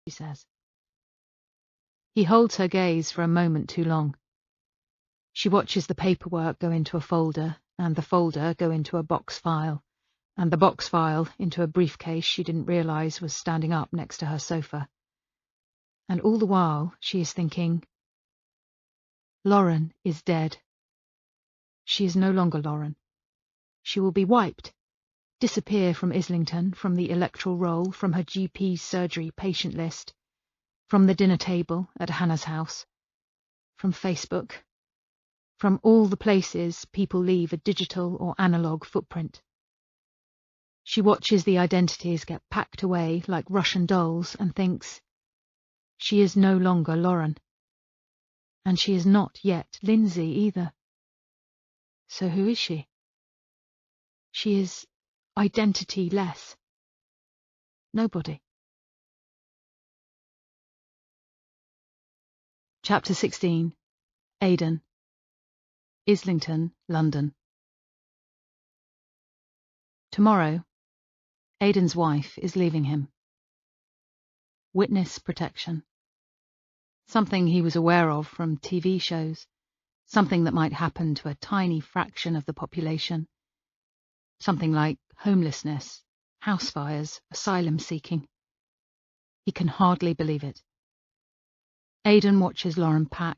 she says. He holds her gaze for a moment too long. She watches the paperwork go into a folder, and the folder go into a box file, and the box file into a briefcase she didn't realize was standing up next to her sofa. And all the while she is thinking, Lauren is dead. She is no longer Lauren. She will be wiped, disappear from Islington, from the electoral roll, from her GP's surgery patient list, from the dinner table at Hannah's house, from Facebook, from all the places people leave a digital or analog footprint. She watches the identities get packed away like Russian dolls and thinks, she is no longer Lauren. And she is not yet Lindsay either. So who is she? She is identity-less. Nobody. Chapter 16. Aidan. Islington, London. Tomorrow, Aidan's wife is leaving him. Witness protection. Something he was aware of from TV shows. Something that might happen to a tiny fraction of the population. Something like homelessness, house fires, asylum seeking. He can hardly believe it. Aidan watches Lauren pack.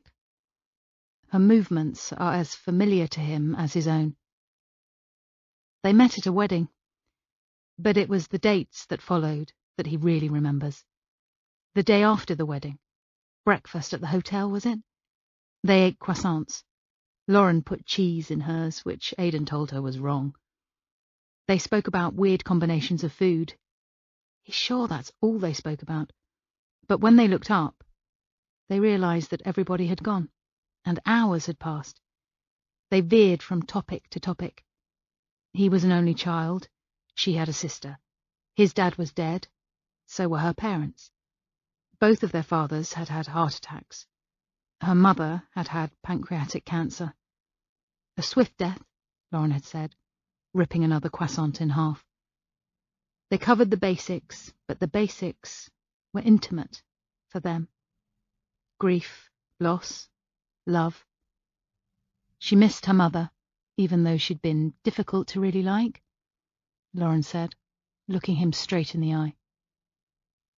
Her movements are as familiar to him as his own. They met at a wedding, but it was the dates that followed that he really remembers. The day after the wedding. Breakfast at the hotel, was it? They ate croissants. Lauren put cheese in hers, which Aidan told her was wrong. They spoke about weird combinations of food. He's sure that's all they spoke about. But when they looked up, they realized that everybody had gone, and hours had passed. They veered from topic to topic. He was an only child. She had a sister. His dad was dead. So were her parents. Both of their fathers had had heart attacks. Her mother had had pancreatic cancer. A swift death, Lauren had said, ripping another croissant in half. They covered the basics, but the basics were intimate for them. Grief, loss, love. She missed her mother, even though she'd been difficult to really like, Lauren said, looking him straight in the eye.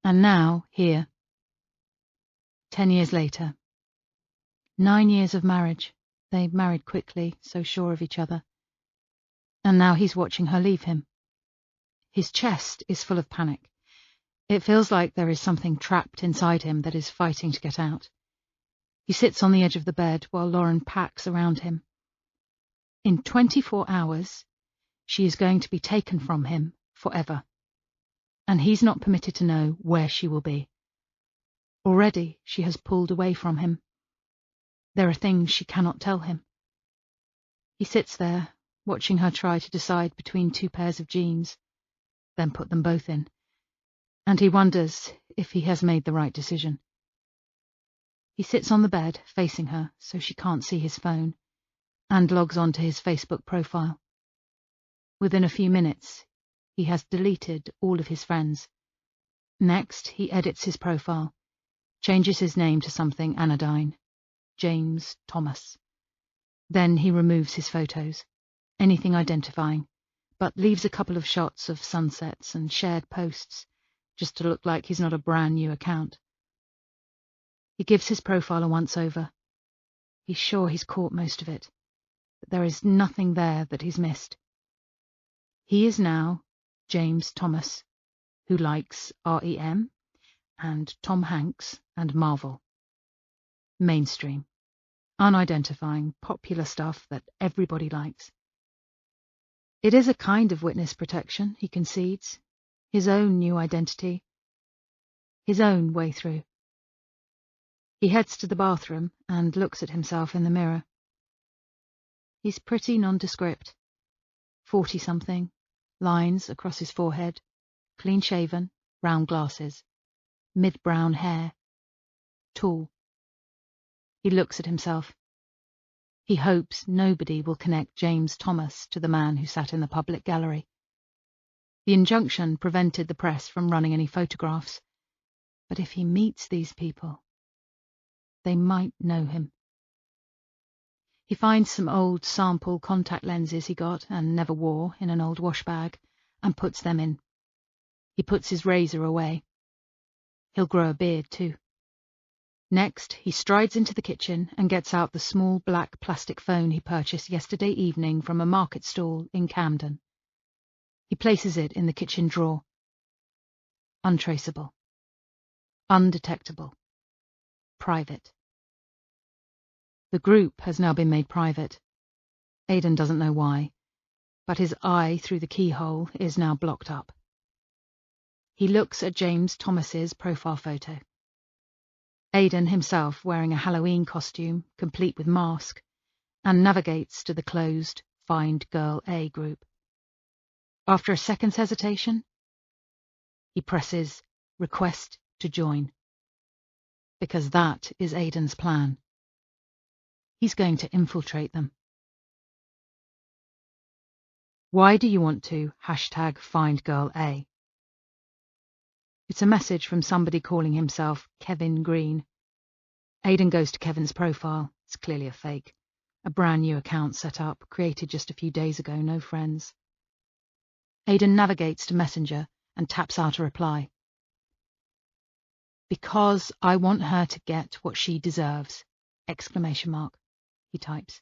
And now, here. 10 years later. 9 years of marriage. They married quickly, so sure of each other. And now he's watching her leave him. His chest is full of panic. It feels like there is something trapped inside him that is fighting to get out. He sits on the edge of the bed while Lauren packs around him. In 24 hours, she is going to be taken from him forever. And he's not permitted to know where she will be. Already she has pulled away from him. There are things she cannot tell him. He sits there, watching her try to decide between 2 pairs of jeans, then put them both in, and he wonders if he has made the right decision. He sits on the bed, facing her, so she can't see his phone, and logs on to his Facebook profile. Within a few minutes, he has deleted all of his friends. Next, he edits his profile, changes his name to something anodyne, James Thomas. Then he removes his photos, anything identifying, but leaves a couple of shots of sunsets and shared posts, just to look like he's not a brand new account. He gives his profile a once-over. He's sure he's caught most of it, but there is nothing there that he's missed. He is now James Thomas, who likes REM and Tom Hanks and Marvel. Mainstream, unidentifying, popular stuff that everybody likes. It is a kind of witness protection, he concedes, his own new identity, his own way through. He heads to the bathroom and looks at himself in the mirror. He's pretty nondescript. 40-something, lines across his forehead, clean-shaven, brown glasses, mid-brown hair, tall. He looks at himself. He hopes nobody will connect James Thomas to the man who sat in the public gallery. The injunction prevented the press from running any photographs, But if he meets these people, they might know him. He finds some old sample contact lenses he got and never wore in an old wash bag and puts them in. He puts his razor away. He'll grow a beard too. Next, he strides into the kitchen and gets out the small black plastic phone he purchased yesterday evening from a market stall in Camden. He places it in the kitchen drawer. Untraceable. Undetectable. Private. The group has now been made private. Aidan doesn't know why, but his eye through the keyhole is now blocked up. He looks at James Thomas's profile photo. Aidan himself wearing a Halloween costume, complete with mask, and navigates to the closed Find Girl A group. After a second's hesitation, he presses Request to join. Because that is Aidan's plan. He's going to infiltrate them. Why do you want to #FindGirlA? It's a message from somebody calling himself Kevin Green. Aidan goes to Kevin's profile. It's clearly a fake. A brand new account set up, created just a few days ago, no friends. Aidan navigates to Messenger and taps out a reply. Because I want her to get what she deserves! ! He types.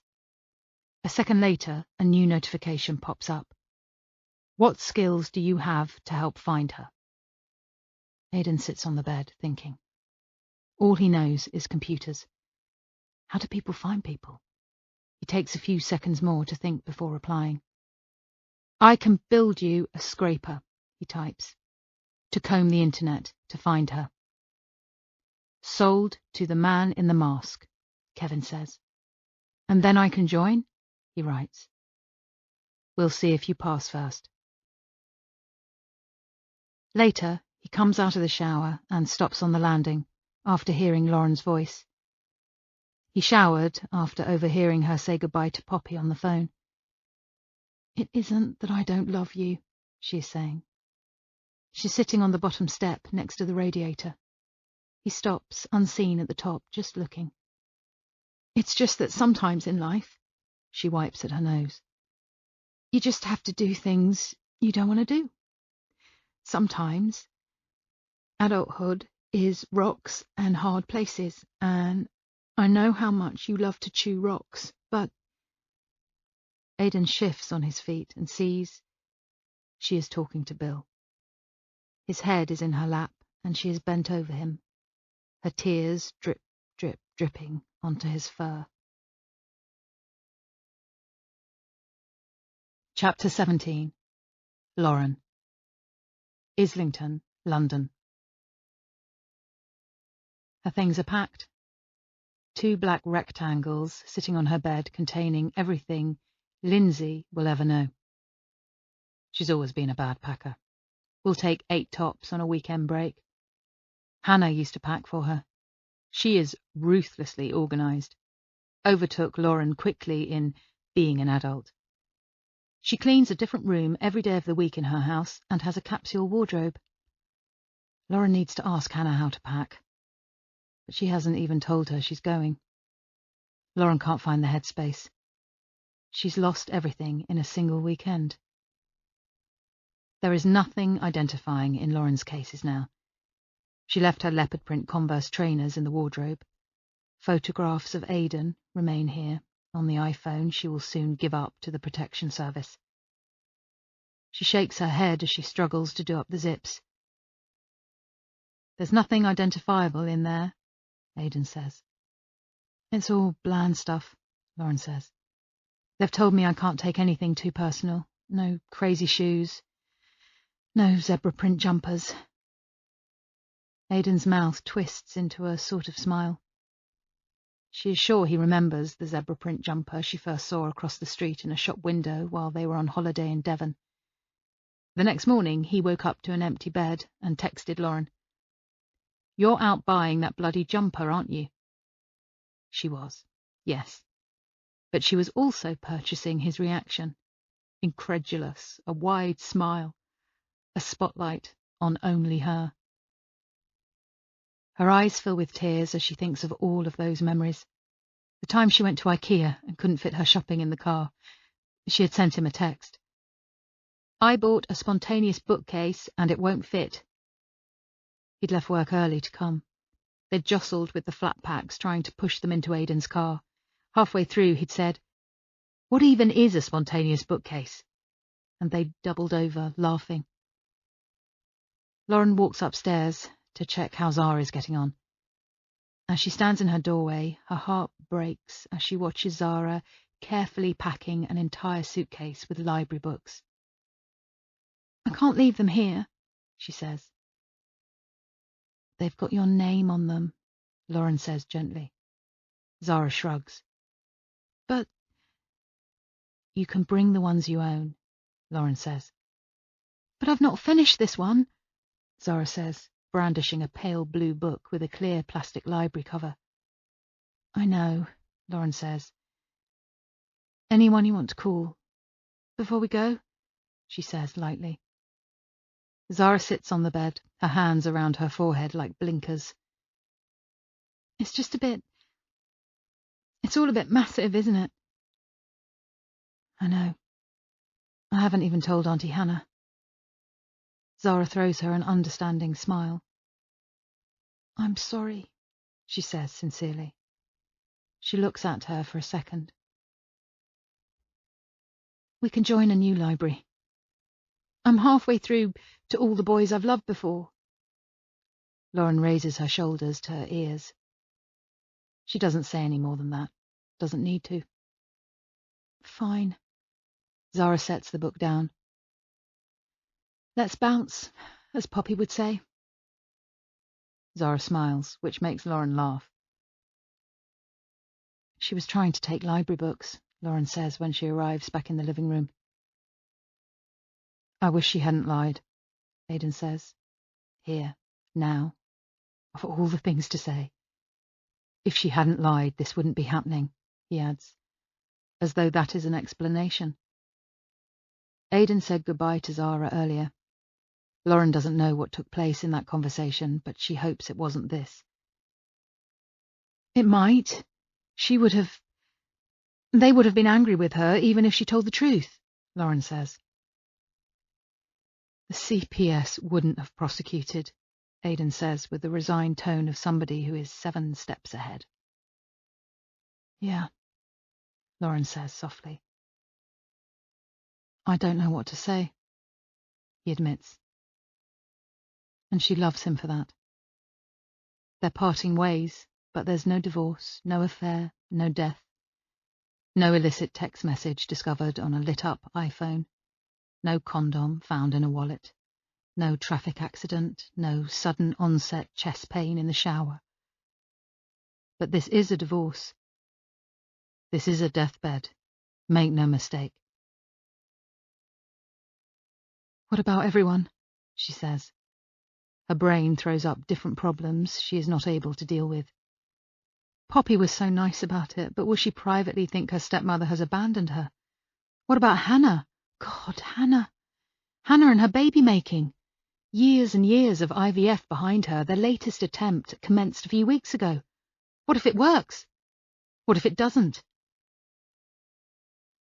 A second later, a new notification pops up. What skills do you have to help find her? Aidan sits on the bed, thinking. All he knows is computers. How do people find people? He takes a few seconds more to think before replying. I can build you a scraper, he types, to comb the internet to find her. Sold to the man in the mask, Kevin says. And then I can join, he writes. We'll see if you pass first. Later, he comes out of the shower and stops on the landing after hearing Lauren's voice. He showered after overhearing her say goodbye to Poppy on the phone. It isn't that I don't love you, she is saying. She's sitting on the bottom step next to the radiator. He stops, unseen at the top, just looking. It's just that sometimes in life, she wipes at her nose, you just have to do things you don't want to do. Sometimes adulthood is rocks and hard places, and I know how much you love to chew rocks, but... Aidan shifts on his feet and sees she is talking to Bill. His head is in her lap, and she is bent over him, her tears drip, drip, dripping onto his fur. Chapter 17. Lauren. Islington, London. Her things are packed. 2 black rectangles sitting on her bed containing everything Lindsay will ever know. She's always been a bad packer. Will take 8 tops on a weekend break. Hannah used to pack for her. She is ruthlessly organised. Overtook Lauren quickly in being an adult. She cleans a different room every day of the week in her house and has a capsule wardrobe. Lauren needs to ask Hannah how to pack, but she hasn't even told her she's going. Lauren can't find the headspace. She's lost everything in a single weekend. There is nothing identifying in Lauren's cases now. She left her leopard print Converse trainers in the wardrobe. Photographs of Aidan remain here, on the iPhone she will soon give up to the protection service. She shakes her head as she struggles to do up the zips. There's nothing identifiable in there, Aidan says. It's all bland stuff, Lauren says. They've told me I can't take anything too personal. No crazy shoes. No zebra print jumpers. Aidan's mouth twists into a sort of smile. She is sure he remembers the zebra print jumper she first saw across the street in a shop window while they were on holiday in Devon. The next morning he woke up to an empty bed and texted Lauren. You're out buying that bloody jumper, aren't you? She was, yes. But she was also purchasing his reaction. Incredulous, a wide smile, a spotlight on only her. Her eyes fill with tears as she thinks of all of those memories. The time she went to IKEA and couldn't fit her shopping in the car. She had sent him a text. I bought a spontaneous bookcase and it won't fit. He'd left work early to come. They'd jostled with the flat packs, trying to push them into Aidan's car. Halfway through, he'd said, "What even is a spontaneous bookcase?" And they'd doubled over, laughing. Lauren walks upstairs to check how Zara is getting on. As she stands in her doorway, her heart breaks as she watches Zara carefully packing an entire suitcase with library books. "I can't leave them here," she says. "They've got your name on them," Lauren says gently. Zara shrugs. "But—" "You can bring the ones you own," Lauren says. "But I've not finished this one," Zara says, brandishing a pale blue book with a clear plastic library cover. "I know," Lauren says. "Anyone you want to call? Before we go?" she says lightly. Zara sits on the bed, her hands around her forehead like blinkers. It's all a bit massive, isn't it?" "I know. I haven't even told Auntie Hannah." Zara throws her an understanding smile. "I'm sorry," she says sincerely. She looks at her for a second. "We can join a new library. I'm halfway through To All the Boys I've Loved Before." Lauren raises her shoulders to her ears. She doesn't say any more than that. Doesn't need to. "Fine." Zara sets the book down. "Let's bounce, as Poppy would say." Zara smiles, which makes Lauren laugh. "She was trying to take library books," Lauren says when she arrives back in the living room. "I wish she hadn't lied," Aidan says. Here, now, of all the things to say. "If she hadn't lied, this wouldn't be happening," he adds, as though that is an explanation. Aidan said goodbye to Zara earlier. Lauren doesn't know what took place in that conversation, but she hopes it wasn't this. "It might. They would have been angry with her even if she told the truth," Lauren says. "The CPS wouldn't have prosecuted," Aidan says with the resigned tone of somebody who is 7 steps ahead. "Yeah," Lauren says softly. "I don't know what to say," he admits. And she loves him for that. They're parting ways, but there's no divorce, no affair, no death. No illicit text message discovered on a lit-up iPhone. No condom found in a wallet. No traffic accident. No sudden onset chest pain in the shower. But this is a divorce. This is a deathbed. Make no mistake. "What about everyone?" she says. Her brain throws up different problems she is not able to deal with. Poppy was so nice about it, but will she privately think her stepmother has abandoned her? What about Hannah? God, Hannah. Hannah and her baby making. Years and years of IVF behind her, their latest attempt commenced a few weeks ago. What if it works? What if it doesn't?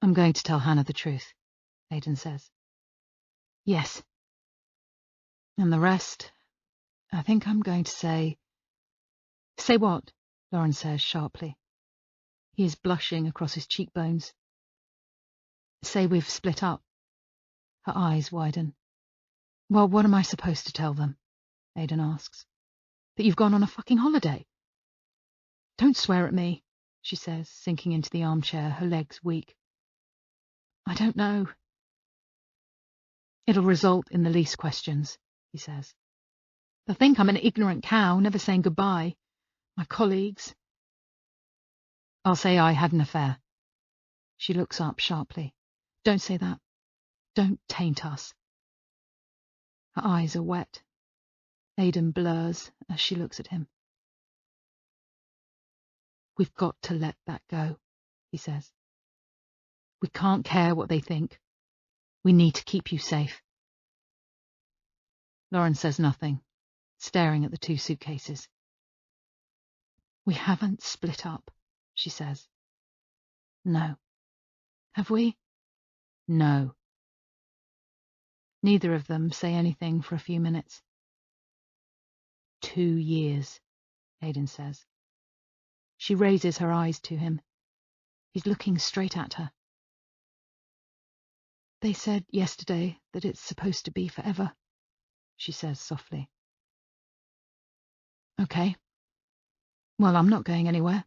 "I'm going to tell Hannah the truth," Aidan says. "Yes. And the rest, I think I'm going to say—" "Say what?" Lauren says sharply. He is blushing across his cheekbones. "Say we've split up." Her eyes widen. "Well, what am I supposed to tell them?" Aidan asks. "That you've gone on a fucking holiday?" "Don't swear at me," she says, sinking into the armchair, her legs weak. "I don't know." "It'll result in the least questions," he says. "They'll think I'm an ignorant cow, never saying goodbye. My colleagues." "I'll say I had an affair." She looks up sharply. "Don't say that. Don't taint us." Her eyes are wet. Aidan blurs as she looks at him. "We've got to let that go," he says. "We can't care what they think. We need to keep you safe." Lauren says nothing, staring at the 2 suitcases. We haven't split up, she says. No. Have we? No. Neither of them say anything for a few minutes. 2 years, Aidan says. She raises her eyes to him. He's looking straight at her. They said yesterday that it's supposed to be forever, she says softly. Okay. Well, I'm not going anywhere.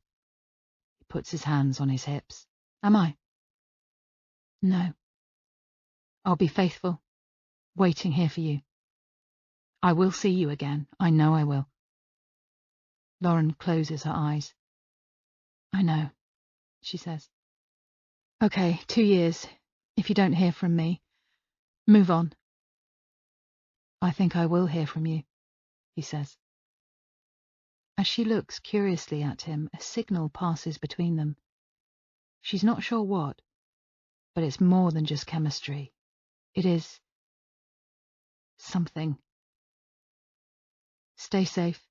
He puts his hands on his hips. Am I? No. I'll be faithful, waiting here for you. I will see you again. I know I will. Lauren closes her eyes. I know, she says. Okay, 2 years. If you don't hear from me, move on. I think I will hear from you, he says. As she looks curiously at him, a signal passes between them. She's not sure what, but it's more than just chemistry. It is something. Stay safe.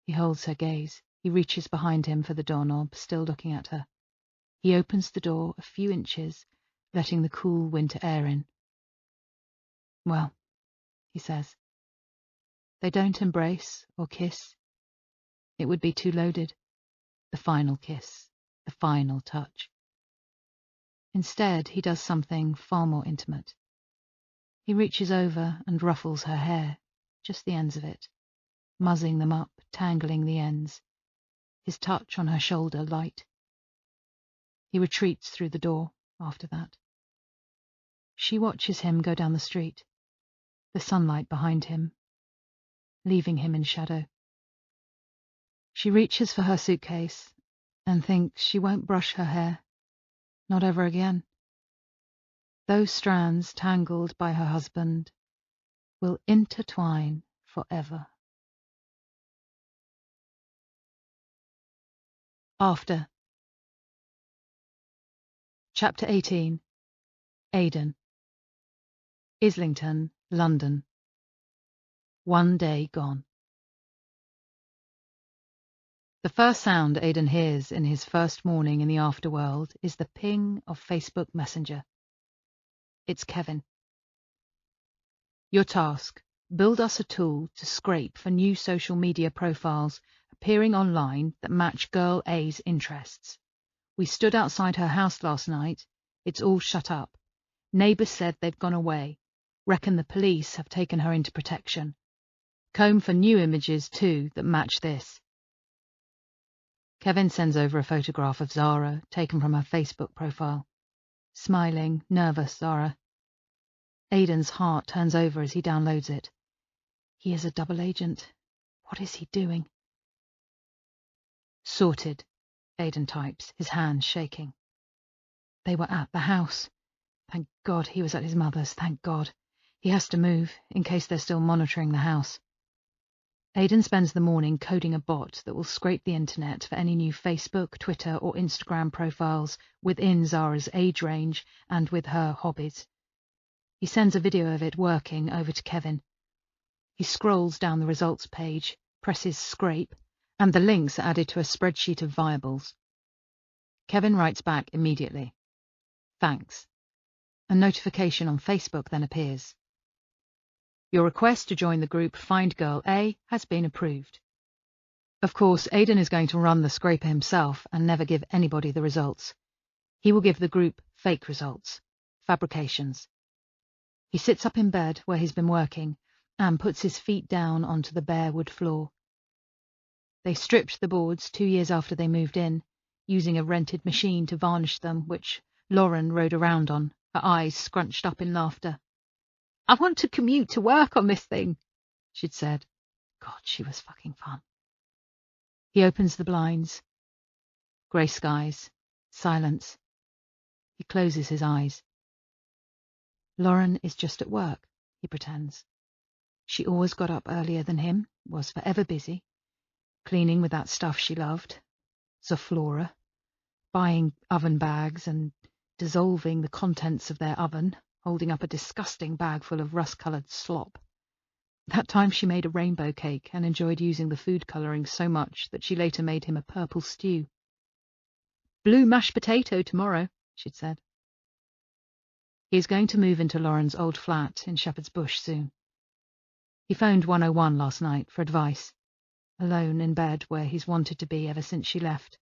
He holds her gaze. He reaches behind him for the doorknob, still looking at her. He opens the door a few inches, letting the cool winter air in. Well, he says. They don't embrace or kiss. It would be too loaded. The final kiss, the final touch. Instead, he does something far more intimate. He reaches over and ruffles her hair, just the ends of it, muzzing them up, tangling the ends, his touch on her shoulder light. He retreats through the door after that. She watches him go down the street, the sunlight behind him, leaving him in shadow. She reaches for her suitcase and thinks she won't brush her hair, not ever again. Those strands tangled by her husband will intertwine forever. After. Chapter 18. Aidan. Islington, London. 1 day gone. The first sound Aidan hears in his first morning in the afterworld is the ping of Facebook Messenger. It's Kevin. Your task: build us a tool to scrape for new social media profiles appearing online that match girl A's interests. We stood outside her house last night. It's all shut up. Neighbours said they've gone away. Reckon the police have taken her into protection. Comb for new images too that match this. Kevin sends over a photograph of Zara, taken from her Facebook profile. Smiling, nervous Zara. Aidan's heart turns over as he downloads it. He is a double agent. What is he doing? Sorted, Aidan types, his hands shaking. They were at the house. Thank God he was at his mother's, thank God. He has to move, in case they're still monitoring the house. Aidan spends the morning coding a bot that will scrape the internet for any new Facebook, Twitter or Instagram profiles within Zara's age range and with her hobbies. He sends a video of it working over to Kevin. He scrolls down the results page, presses scrape, and the links are added to a spreadsheet of viables. Kevin writes back immediately. Thanks. A notification on Facebook then appears. Your request to join the group Find Girl A has been approved. Of course, Aidan is going to run the scraper himself and never give anybody the results. He will give the group fake results, fabrications. He sits up in bed where he's been working and puts his feet down onto the bare wood floor. They stripped the boards 2 years after they moved in, using a rented machine to varnish them, which Lauren rode around on, her eyes scrunched up in laughter. I want to commute to work on this thing, she'd said. God, she was fucking fun. He opens the blinds. Grey skies. Silence. He closes his eyes. Lauren is just at work, he pretends. She always got up earlier than him, was forever busy, cleaning with that stuff she loved, Zoflora, buying oven bags and dissolving the contents of their oven, holding up a disgusting bag full of rust-coloured slop. That time she made a rainbow cake and enjoyed using the food colouring so much that she later made him a purple stew. "Blue mashed potato tomorrow," she'd said. He is going to move into Lauren's old flat in Shepherd's Bush soon. He phoned 101 last night for advice, alone in bed where he's wanted to be ever since she left.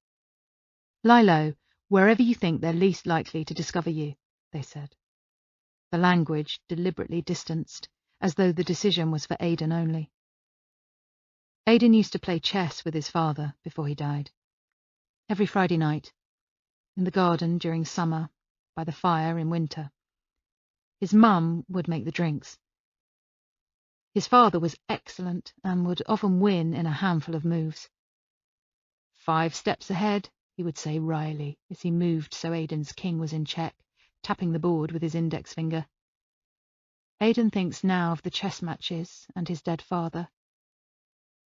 "Lie low, wherever you think they're least likely to discover you," they said. The language deliberately distanced, as though the decision was for Aidan only. Aidan used to play chess with his father before he died. Every Friday night, in the garden during summer, by the fire in winter. His mum would make the drinks. His father was excellent and would often win in a handful of moves. 5 steps ahead, he would say wryly as he moved so Aidan's king was in check, tapping the board with his index finger. Aidan thinks now of the chess matches and his dead father.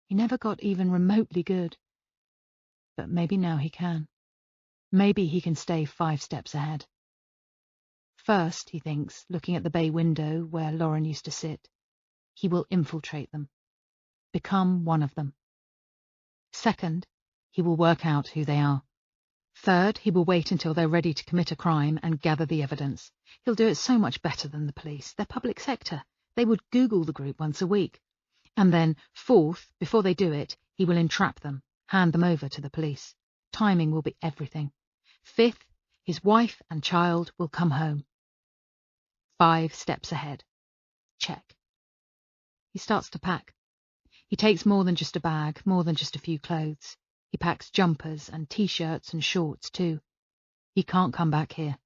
He never got even remotely good. But maybe now he can. Maybe he can stay 5 steps ahead. First, he thinks, looking at the bay window where Lauren used to sit, he will infiltrate them, become one of them. Second, he will work out who they are. Third, he will wait until they're ready to commit a crime and gather the evidence. He'll do it so much better than the police. They're public sector. They would Google the group once a week. And then, fourth, before they do it, he will entrap them, hand them over to the police. Timing will be everything. Fifth, his wife and child will come home. 5 steps ahead. Check. He starts to pack. He takes more than just a bag, more than just a few clothes. He packs jumpers and t-shirts and shorts too. He can't come back here.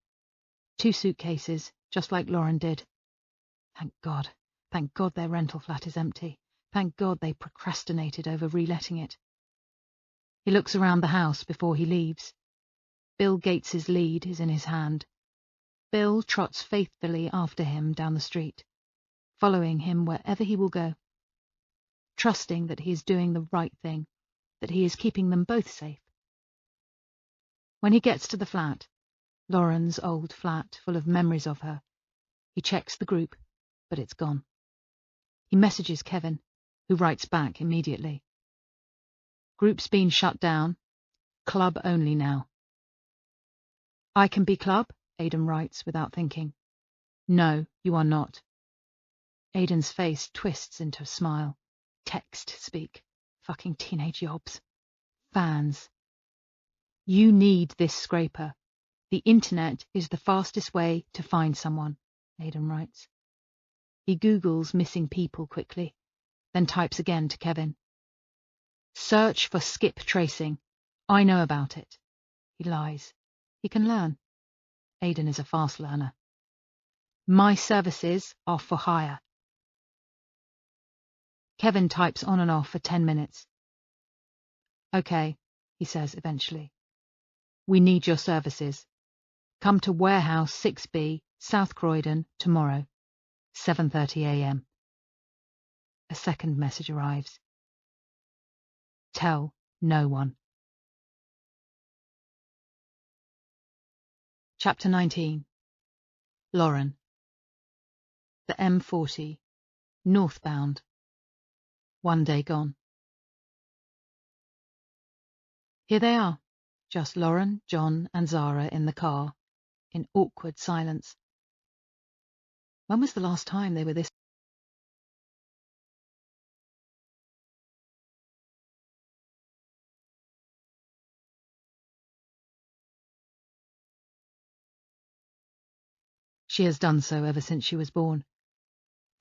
2 suitcases, just like Lauren did. Thank God their rental flat is empty. Thank God they procrastinated over reletting it. He looks around the house before he leaves. Bill Gates's lead is in his hand. Bill trots faithfully after him down the street, following him wherever he will go, trusting that he is doing the right thing, that he is keeping them both safe. When he gets to the flat, Lauren's old flat full of memories of her, he checks the group, but it's gone. He messages Kevin, who writes back immediately. Group's been shut down. Club only now. I can be club, Aidan writes without thinking. No, you are not. Aidan's face twists into a smile. Text speak. Fucking teenage yobs. Fans. You need this scraper. The internet is the fastest way to find someone, Aidan writes. He Googles missing people quickly, then types again to Kevin. Search for skip tracing. I know about it. He lies. He can learn. Aidan is a fast learner. My services are for hire. Kevin types on and off for 10 minutes. Okay, he says eventually. We need your services. Come to Warehouse 6B, South Croydon, tomorrow, 7:30 a.m. A second message arrives. Tell no one. Chapter 19. Lauren. The M40. Northbound. 1 day gone. Here they are, just Lauren, John and Zara in the car, in awkward silence. When was the last time they were this? She has done so ever since she was born.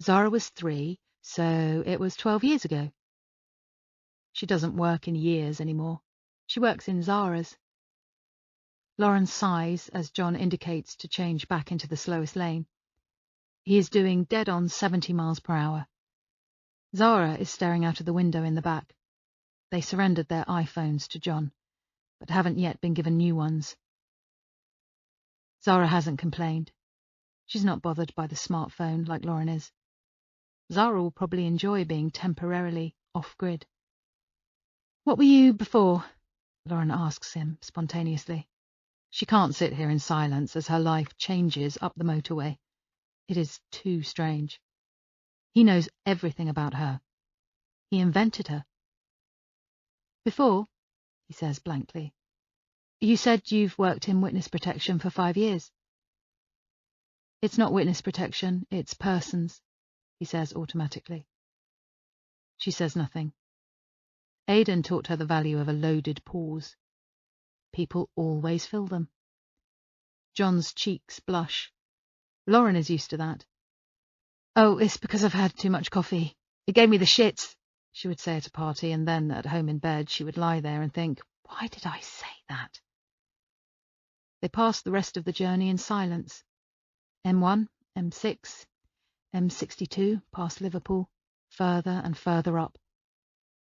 Zara was 3, so it was 12 years ago. She doesn't work in years anymore. She works in Zara's. Lauren sighs as John indicates to change back into the slowest lane. He is doing dead on 70 miles per hour. Zara is staring out of the window in the back. They surrendered their iPhones to John, but haven't yet been given new ones. Zara hasn't complained. She's not bothered by the smartphone like Lauren is. Zara will probably enjoy being temporarily off-grid. What were you before? Lauren asks him spontaneously. She can't sit here in silence as her life changes up the motorway. It is too strange. He knows everything about her. He invented her. Before, he says blankly, you said you've worked in witness protection for 5 years. It's not witness protection, it's persons, he says automatically. She says nothing. Aidan taught her the value of a loaded pause. People always fill them. John's cheeks blush. Lauren is used to that. Oh, it's because I've had too much coffee. It gave me the shits, she would say at a party, and then at home in bed she would lie there and think, why did I say that? They passed the rest of the journey in silence. M1, M6, M62, past Liverpool, further and further up.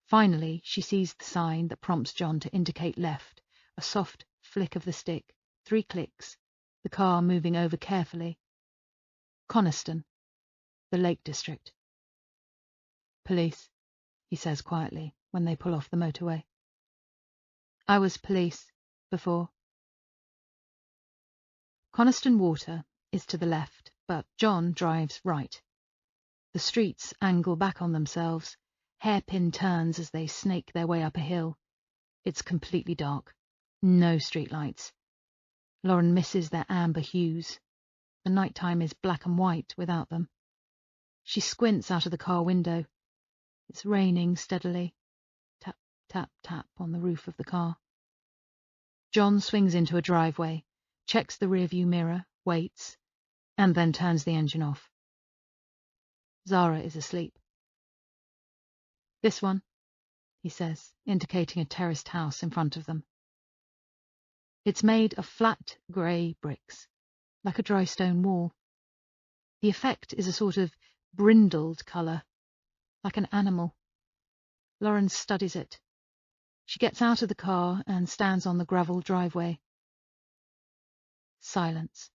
Finally, she sees the sign that prompts John to indicate left, a soft flick of the stick, 3 clicks, the car moving over carefully. Coniston, the Lake District. Police, he says quietly when they pull off the motorway. I was police before. Coniston Water is to the left, but John drives right. The streets angle back on themselves, hairpin turns as they snake their way up a hill. It's completely dark. No streetlights. Lauren misses their amber hues. The nighttime is black and white without them. She squints out of the car window. It's raining steadily. Tap, tap, tap on the roof of the car. John swings into a driveway, checks the rearview mirror, waits, and then turns the engine off. Zara is asleep. This one, he says, indicating a terraced house in front of them. It's made of flat grey bricks, like a dry stone wall. The effect is a sort of brindled colour, like an animal. Lauren studies it. She gets out of the car and stands on the gravel driveway. Silence.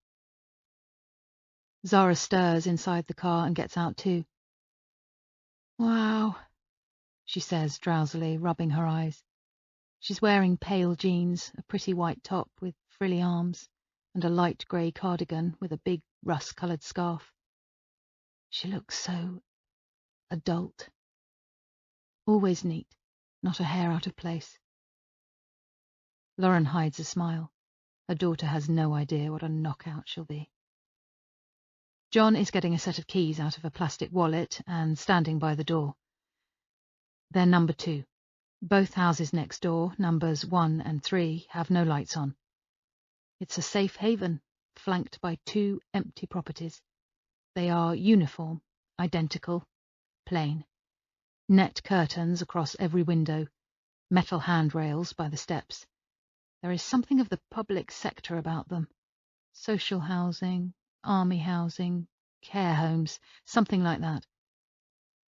Zara stirs inside the car and gets out too. Wow, she says drowsily, rubbing her eyes. She's wearing pale jeans, a pretty white top with frilly arms, and a light grey cardigan with a big rust-coloured scarf. She looks so adult. Always neat, not a hair out of place. Lauren hides a smile. Her daughter has no idea what a knockout she'll be. John is getting a set of keys out of a plastic wallet and standing by the door. They're number 2. Both houses next door, numbers 1 and 3, have no lights on. It's a safe haven, flanked by 2 empty properties. They are uniform, identical, plain. Net curtains across every window, metal handrails by the steps. There is something of the public sector about them. Social housing, army housing, care homes, something like that.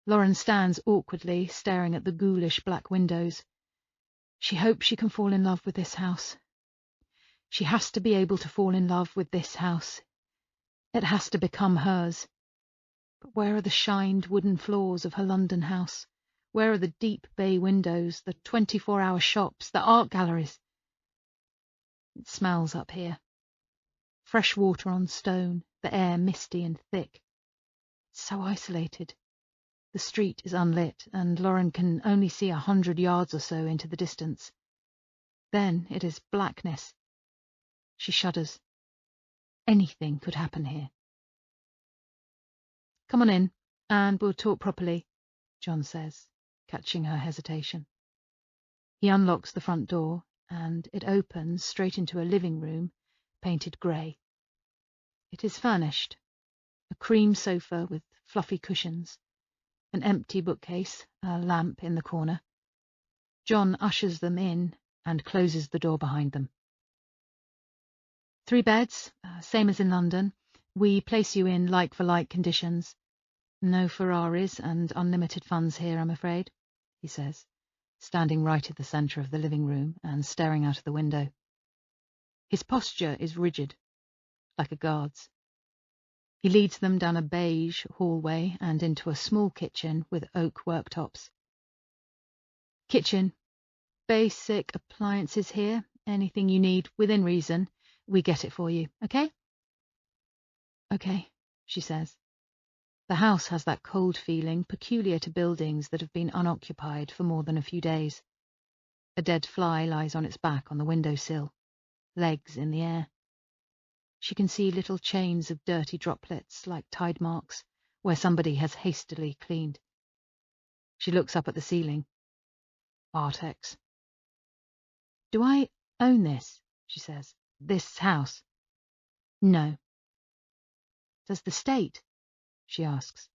Lauren stands awkwardly, staring at the ghoulish black windows. She hopes she can fall in love with this house. She has to be able to fall in love with this house. It has to become hers. But where are the shined wooden floors of her London house? Where are the deep bay windows, the 24-hour shops, the art galleries? It smells up here. Fresh water on stone, the air misty and thick. It's so isolated. The street is unlit, and Lauren can only see 100 yards or so into the distance. Then it is blackness. She shudders. Anything could happen here. Come on in, and we'll talk properly, John says, catching her hesitation. He unlocks the front door, and it opens straight into a living room, painted grey. It is furnished. A cream sofa with fluffy cushions. An empty bookcase, a lamp in the corner. John ushers them in and closes the door behind them. 3 beds, same as in London. We place you in like-for-like conditions. No Ferraris and unlimited funds here, I'm afraid, he says, standing right at the centre of the living room and staring out of the window. His posture is rigid, like a guard's. He leads them down a beige hallway and into a small kitchen with oak worktops. Kitchen. Basic appliances here. Anything you need within reason, we get it for you, okay? Okay, she says. The house has that cold feeling peculiar to buildings that have been unoccupied for more than a few days. A dead fly lies on its back on the windowsill, legs in the air. She can see little chains of dirty droplets like tide marks where somebody has hastily cleaned. She looks up at the ceiling. Artex. Do I own this? She says. This house? No. Does the state? She asks.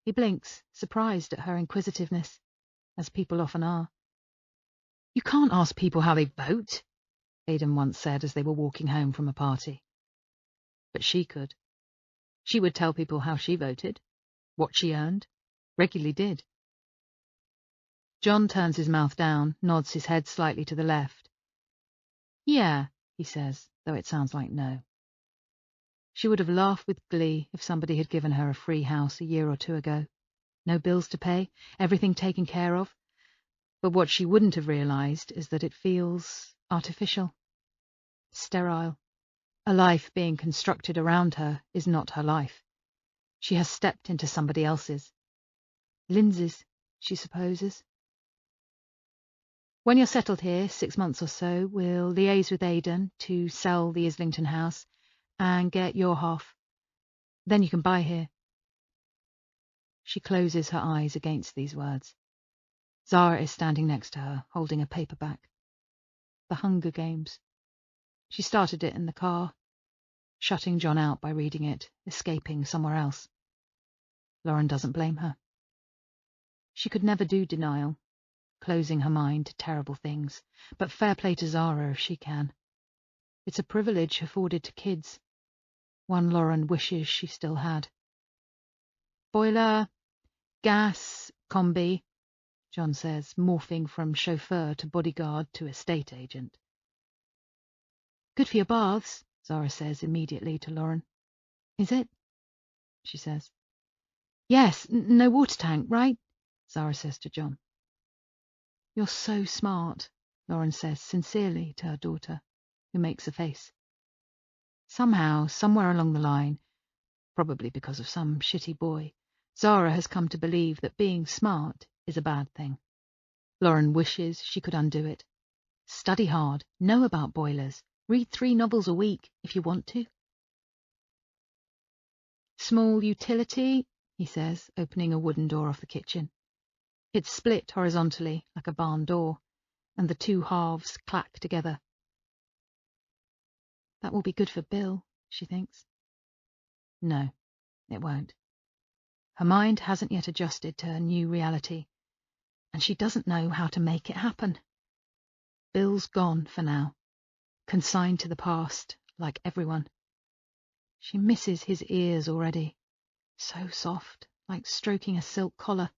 He blinks, surprised at her inquisitiveness, as people often are. You can't ask people how they vote, Aidan once said as they were walking home from a party. But she could. She would tell people how she voted, what she earned, regularly did. John turns his mouth down, nods his head slightly to the left. Yeah, he says, though it sounds like no. She would have laughed with glee if somebody had given her a free house a year or two ago. No bills to pay, everything taken care of. But what she wouldn't have realised is that it feels artificial, sterile. A life being constructed around her is not her life. She has stepped into somebody else's. Lindsay's, she supposes. When you're settled here, 6 months or so, we'll liaise with Aidan to sell the Islington house and get your half. Then you can buy here. She closes her eyes against these words. Zara is standing next to her, holding a paperback. The Hunger Games. She started it in the car, shutting John out by reading it, escaping somewhere else. Lauren doesn't blame her. She could never do denial, closing her mind to terrible things, but fair play to Zara if she can. It's a privilege afforded to kids, one Lauren wishes she still had. Boiler, gas, combi, John says, morphing from chauffeur to bodyguard to estate agent. Good for your baths, Zara says immediately to Lauren. Is it? She says. Yes, no water tank, right? Zara says to John. You're so smart, Lauren says sincerely to her daughter, who makes a face. Somehow, somewhere along the line, probably because of some shitty boy, Zara has come to believe that being smart is a bad thing. Lauren wishes she could undo it. Study hard, know about boilers, read 3 novels a week if you want to. Small utility, he says, opening a wooden door off the kitchen. It's split horizontally like a barn door, and the 2 halves clack together. That will be good for Bill, she thinks. No, it won't. Her mind hasn't yet adjusted to her new reality, and she doesn't know how to make it happen. Bill's gone for now, consigned to the past, like everyone. She misses his ears already, so soft, like stroking a silk collar.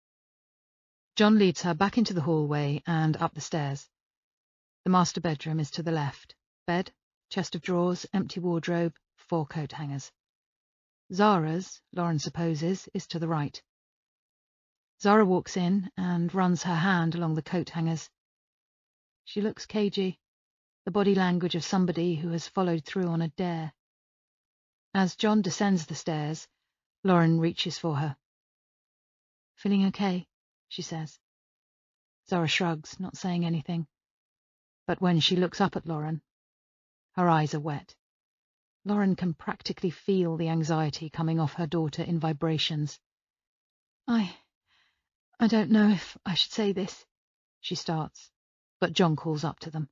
John leads her back into the hallway and up the stairs. The master bedroom is to the left. Bed, chest of drawers, empty wardrobe, 4 coat hangers. Zara's, Lauren supposes, is to the right. Zara walks in and runs her hand along the coat hangers. She looks cagey, the body language of somebody who has followed through on a dare. As John descends the stairs, Lauren reaches for her. Feeling okay? She says. Zara shrugs, not saying anything. But when she looks up at Lauren, her eyes are wet. Lauren can practically feel the anxiety coming off her daughter in vibrations. I don't know if I should say this, she starts, but John calls up to them.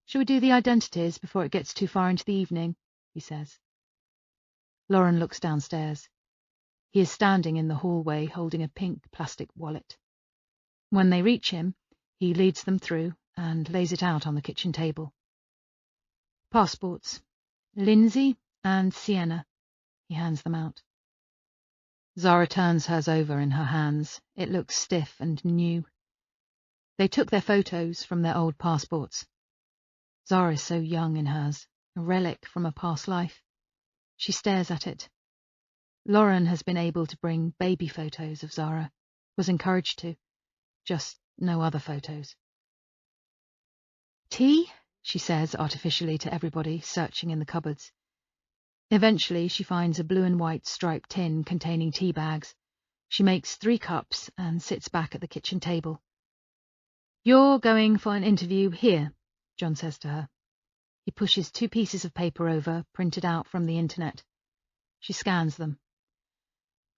Shall we do the identities before it gets too far into the evening? He says. Lauren looks downstairs. He is standing in the hallway holding a pink plastic wallet. When they reach him, he leads them through and lays it out on the kitchen table. Passports. Lindsay and Sienna. He hands them out. Zara turns hers over in her hands. It looks stiff and new. They took their photos from their old passports. Zara is so young in hers, a relic from a past life. She stares at it. Lauren has been able to bring baby photos of Zara, was encouraged to, just no other photos. Tea? She says artificially to everybody, searching in the cupboards. Eventually, she finds a blue and white striped tin containing tea bags. She makes 3 cups and sits back at the kitchen table. "You're going for an interview here," John says to her. He pushes 2 pieces of paper over, printed out from the internet. She scans them.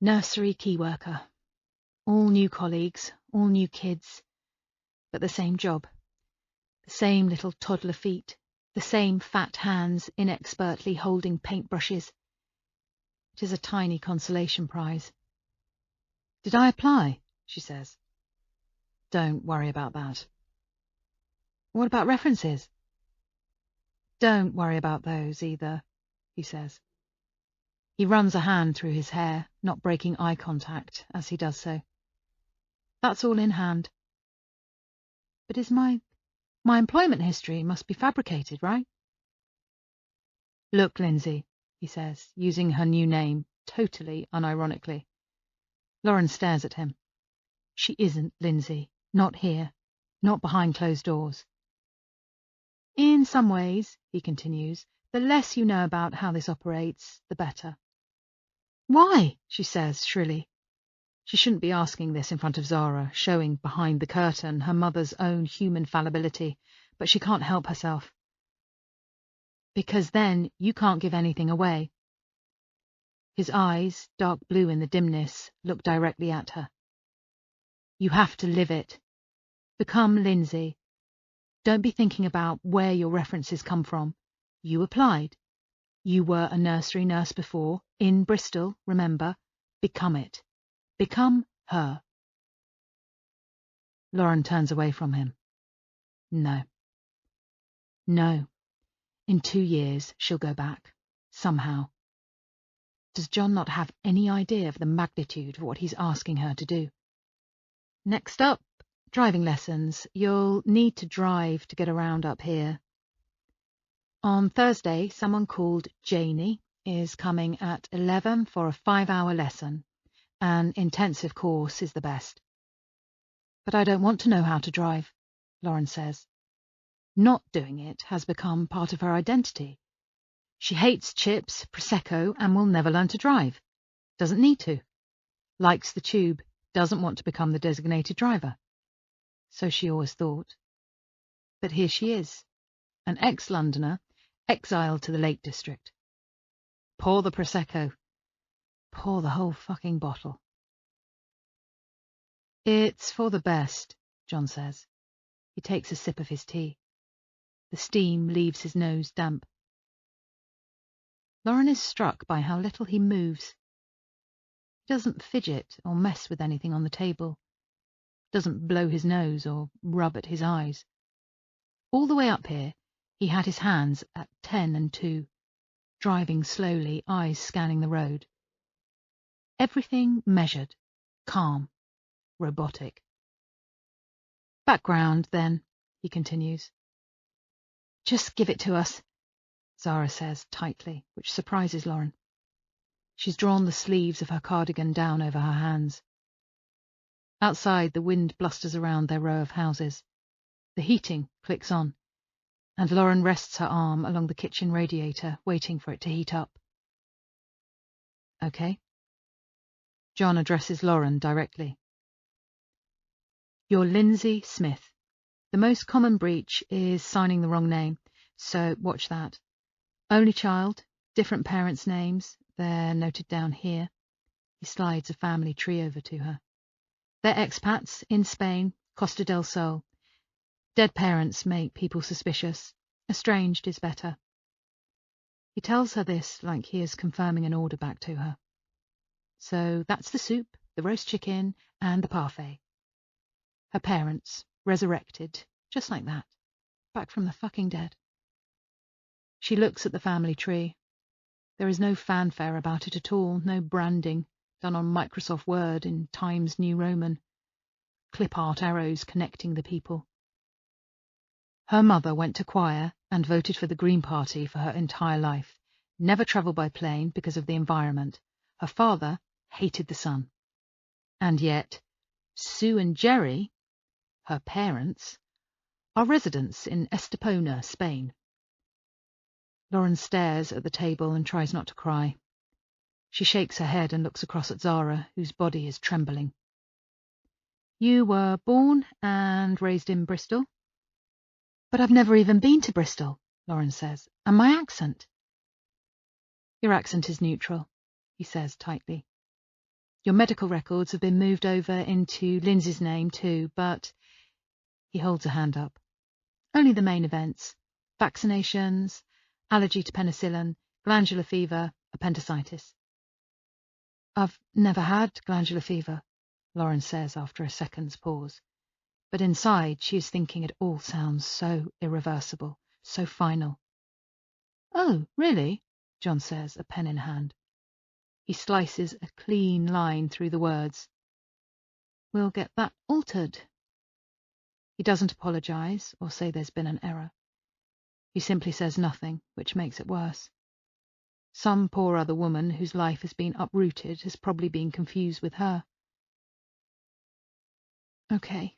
Nursery key worker. All new colleagues, all new kids, but the same job. The same little toddler feet, the same fat hands inexpertly holding paintbrushes. It is a tiny consolation prize. "Did I apply?" she says. "Don't worry about that." "What about references?" "Don't worry about those either," he says. He runs a hand through his hair, not breaking eye contact as he does so. "That's all in hand." "But is my employment history must be fabricated, right?" "Look, Lindsay," he says, using her new name, totally unironically. Lauren stares at him. She isn't Lindsay. Not here. Not behind closed doors. "In some ways," he continues, "the less you know about how this operates, the better." "Why?" she says shrilly. She shouldn't be asking this in front of Zara, showing behind the curtain her mother's own human fallibility, but she can't help herself. "Because then you can't give anything away." His eyes, dark blue in the dimness, look directly at her. "You have to live it. Become Lindsay. Don't be thinking about where your references come from. You applied. You were a nursery nurse before, in Bristol, remember? Become it. Become her." Lauren turns away from him. No. No. In 2 years, she'll go back. Somehow. Does John not have any idea of the magnitude of what he's asking her to do? "Next up, driving lessons. You'll need to drive to get around up here. On Thursday, someone called Janie is coming at 11 for a 5-hour lesson. An intensive course is the best." "But I don't want to know how to drive," Lauren says. Not doing it has become part of her identity. She hates chips, Prosecco, and will never learn to drive. Doesn't need to. Likes the tube, doesn't want to become the designated driver. So she always thought. But here she is, an ex-Londoner, exiled to the Lake District. Pour the Prosecco. Pour the whole fucking bottle. "It's for the best," John says. He takes a sip of his tea. The steam leaves his nose damp. Lauren is struck by how little he moves. He doesn't fidget or mess with anything on the table. Doesn't blow his nose or rub at his eyes. All the way up here, he had his hands at 10 and 2, driving slowly, eyes scanning the road. Everything measured, calm, robotic. "Background, then," he continues. "Just give it to us," Zara says tightly, which surprises Lauren. She's drawn the sleeves of her cardigan down over her hands. Outside, the wind blusters around their row of houses. The heating clicks on, and Lauren rests her arm along the kitchen radiator, waiting for it to heat up. "Okay?" John addresses Lauren directly. "You're Lindsay Smith. The most common breach is signing the wrong name, so watch that. Only child, different parents' names, they're noted down here." He slides a family tree over to her. "They're expats in Spain, Costa del Sol. Dead parents make people suspicious. Estranged is better." He tells her this like he is confirming an order back to her. "So that's the soup, the roast chicken, and the parfait. Her parents, resurrected, just like that, back from the fucking dead." She looks at the family tree. There is no fanfare about it at all, no branding, done on Microsoft Word in Times New Roman. Clip art arrows connecting the people. Her mother went to choir and voted for the Green Party for her entire life. Never travelled by plane because of the environment. Her father hated the sun. And yet, Sue and Jerry, her parents, are residents in Estepona, Spain. Lauren stares at the table and tries not to cry. She shakes her head and looks across at Zara, whose body is trembling. You were born and raised in Bristol? But I've never even been to Bristol, Lauren says. And my accent? Your accent is neutral, he says tightly. Your medical records have been moved over into Lindsay's name too, but... He holds a hand up. Only the main events. Vaccinations, allergy to penicillin, glandular fever, appendicitis. I've never had glandular fever, Lauren says after a second's pause. But inside she is thinking it all sounds so irreversible, so final. Oh, really? John says, a pen in hand. He slices a clean line through the words. We'll get that altered. He doesn't apologise or say there's been an error. He simply says nothing, which makes it worse. Some poor other woman whose life has been uprooted has probably been confused with her. Okay,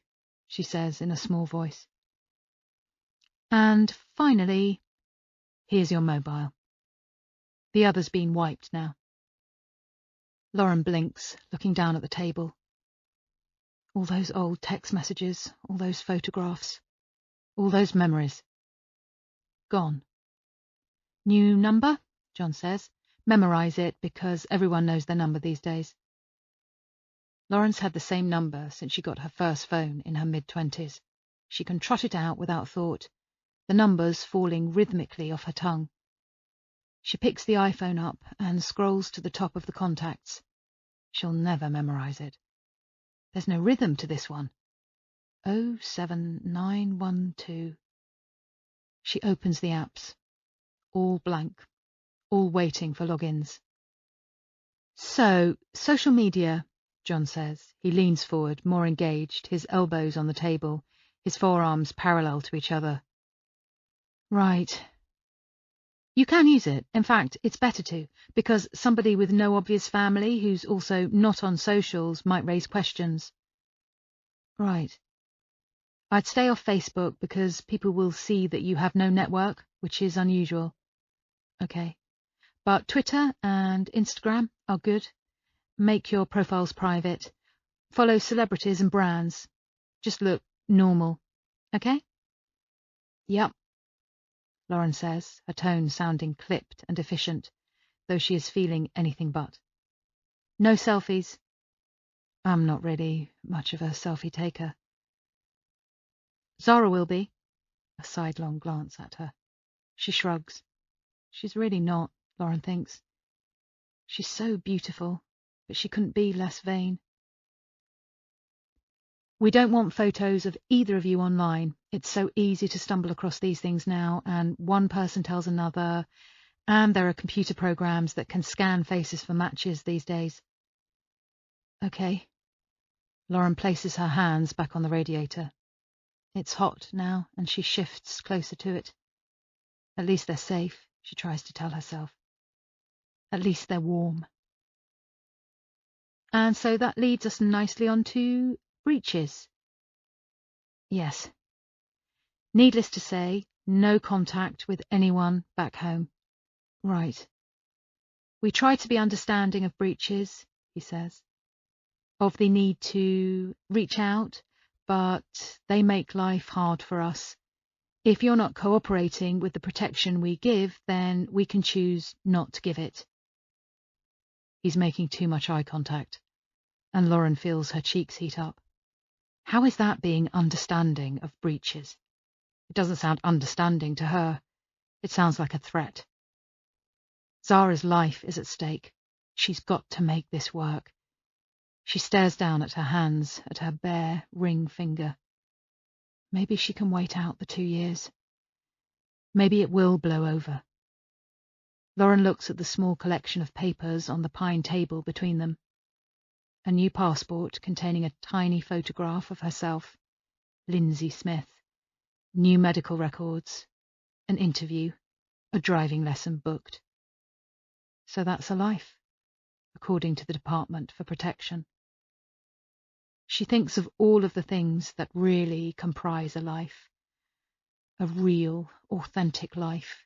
she says in a small voice. And finally, here's your mobile. The other's been wiped now. Lauren blinks, looking down at the table. All those old text messages, all those photographs, all those memories. Gone. New number, John says. Memorize it because everyone knows their number these days. Lauren's had the same number since she got her first phone in her mid-20s. She can trot it out without thought, the numbers falling rhythmically off her tongue. She picks the iPhone up and scrolls to the top of the contacts. She'll never memorize it. There's no rhythm to this one. 07912. She opens the apps. All blank. All waiting for logins. So, social media, John says. He leans forward, more engaged, his elbows on the table, his forearms parallel to each other. Right. You can use it. In fact, it's better to, because somebody with no obvious family who's also not on socials might raise questions. Right. I'd stay off Facebook because people will see that you have no network, which is unusual. Okay. But Twitter and Instagram are good. Make your profiles private. Follow celebrities and brands. Just look normal. Okay? Yep, Lauren says, her tone sounding clipped and efficient, though she is feeling anything but. No selfies. I'm not really much of a selfie taker. Zara will be. A sidelong glance at her. She shrugs. She's really not, Lauren thinks. She's so beautiful, but she couldn't be less vain. We don't want photos of either of you online. It's so easy to stumble across these things now, and one person tells another, and there are computer programs that can scan faces for matches these days. Okay. Lauren places her hands back on the radiator. It's hot now, and she shifts closer to it. At least they're safe, she tries to tell herself. At least they're warm. And so that leads us nicely on to breaches. Yes. Needless to say, no contact with anyone back home. Right. We try to be understanding of breaches, he says, of the need to reach out, but they make life hard for us. If you're not cooperating with the protection we give, then we can choose not to give it. He's making too much eye contact, and Lauren feels her cheeks heat up. How is that being understanding of breaches? It doesn't sound understanding to her. It sounds like a threat. Zara's life is at stake. She's got to make this work. She stares down at her hands, at her bare ring finger. Maybe she can wait out the 2 years. Maybe it will blow over. Lauren looks at the small collection of papers on the pine table between them. A new passport containing a tiny photograph of herself, Lindsay Smith, new medical records, an interview, a driving lesson booked. So that's a life, according to the Department for Protection. She thinks of all of the things that really comprise a life, a real, authentic life.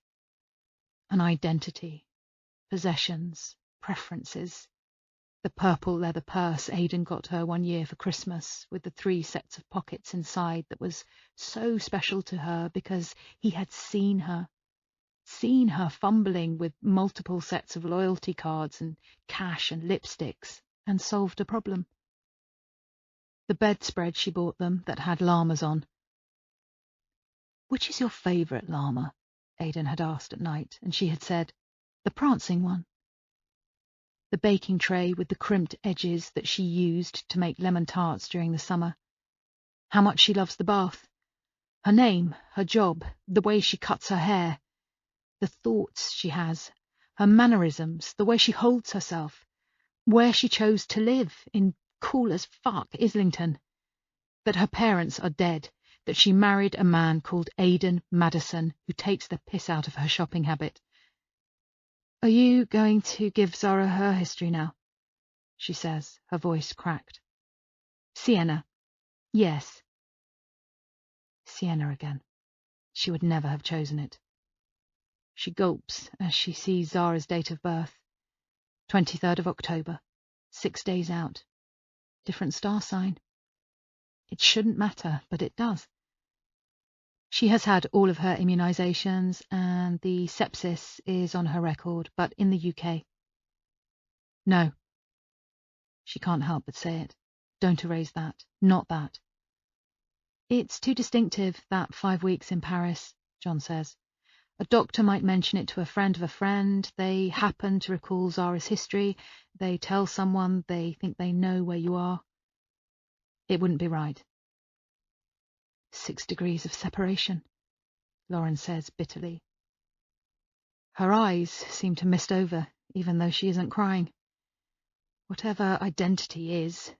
an identity, possessions, preferences. The purple leather purse Aidan got her one year for Christmas, with the 3 sets of pockets inside, that was so special to her because he had seen her fumbling with multiple sets of loyalty cards and cash and lipsticks, and solved a problem. The bedspread she bought them that had llamas on. "Which is your favourite llama?" Aidan had asked at night, and she had said, "The prancing one." The baking tray with the crimped edges that she used to make lemon tarts during the summer. How much she loves the bath. Her name, her job, the way she cuts her hair. The thoughts she has, her mannerisms, the way she holds herself. Where she chose to live, in cool as fuck Islington. That her parents are dead. That she married a man called Aidan Madison, who takes the piss out of her shopping habit. "Are you going to give Zara her history now?" she says, her voice cracked. "Sienna. Yes." Sienna again. She would never have chosen it. She gulps as she sees Zara's date of birth. 23rd of October. 6 days out. Different star sign. It shouldn't matter, but it does. She has had all of her immunisations, and the sepsis is on her record, but in the UK. No. She can't help but say it. Don't erase that. Not that. "It's too distinctive, that 5 weeks in Paris," John says. "A doctor might mention it to a friend of a friend. They happen to recall Zara's history. They tell someone they think they know where you are. It wouldn't be right." 6 degrees of separation, Lauren says bitterly. Her eyes seem to mist over, even though she isn't crying. Whatever identity is,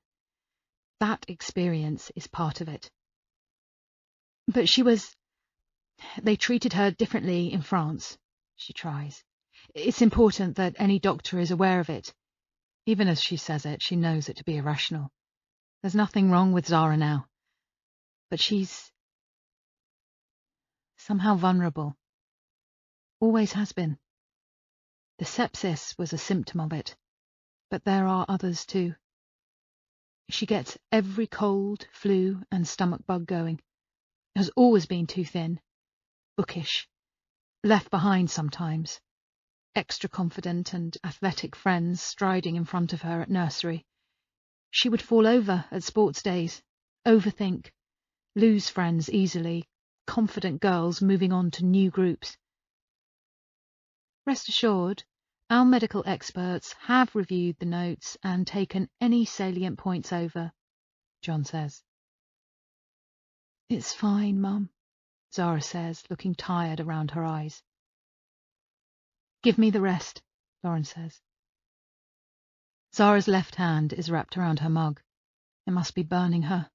that experience is part of it. "But they treated her differently in France," she tries. "It's important that any doctor is aware of it." Even as she says it, she knows it to be irrational. There's nothing wrong with Zara now. But she's somehow vulnerable. Always has been. The sepsis was a symptom of it, but there are others too. She gets every cold, flu, and stomach bug going. Has always been too thin, bookish, left behind sometimes, extra confident and athletic friends striding in front of her at nursery. She would fall over at sports days, overthink, lose friends easily, confident girls moving on to new groups. "Rest assured, our medical experts have reviewed the notes and taken any salient points over," John says. "It's fine, Mum," Zara says, looking tired around her eyes. "Give me the rest," Lauren says. Zara's left hand is wrapped around her mug. It must be burning her.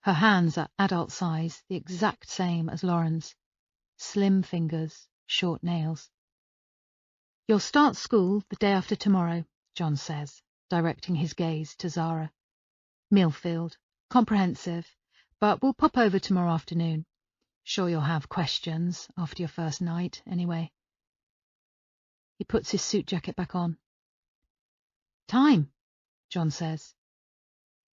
Her hands are adult size, the exact same as Lauren's. Slim fingers, short nails. "You'll start school the day after tomorrow," John says, directing his gaze to Zara. "Millfield, comprehensive, but we'll pop over tomorrow afternoon. Sure you'll have questions after your first night, anyway." He puts his suit jacket back on. "Time," John says.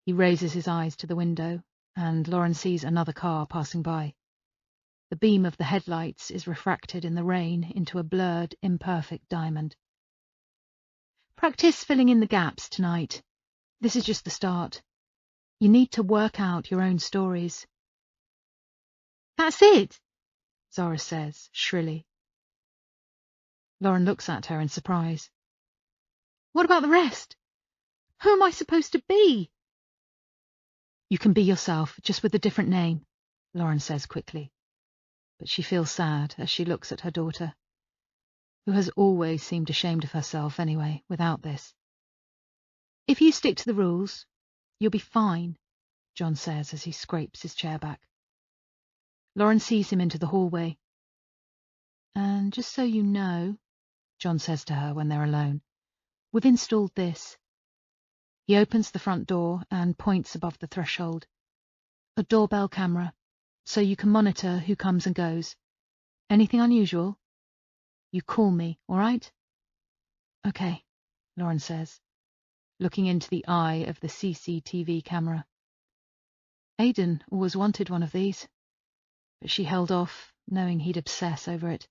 He raises his eyes to the window, and Lauren sees another car passing by. The beam of the headlights is refracted in the rain into a blurred, imperfect diamond. "Practice filling in the gaps tonight. This is just the start. You need to work out your own stories." "That's it," Zara says, shrilly. Lauren looks at her in surprise. "What about the rest? Who am I supposed to be?" "You can be yourself, just with a different name," Lauren says quickly. But she feels sad as she looks at her daughter, who has always seemed ashamed of herself anyway, without this. "If you stick to the rules, you'll be fine," John says as he scrapes his chair back. Lauren sees him into the hallway. "And just so you know," John says to her when they're alone, "we've installed this." He opens the front door and points above the threshold. "A doorbell camera, so you can monitor who comes and goes. Anything unusual?" You call me, all right? Okay, Lauren says, looking into the eye of the CCTV camera. Aidan always wanted one of these, but she held off, knowing he'd obsess over it.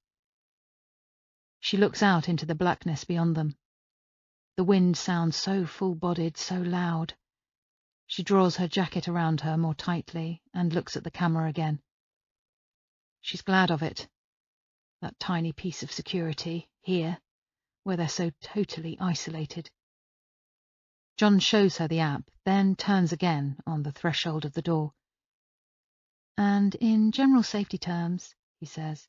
She looks out into the blackness beyond them. The wind sounds so full-bodied, so loud. She draws her jacket around her more tightly and looks at the camera again. She's glad of it. That tiny piece of security, here, where they're so totally isolated. John shows her the app, then turns again on the threshold of the door. And in general safety terms, he says,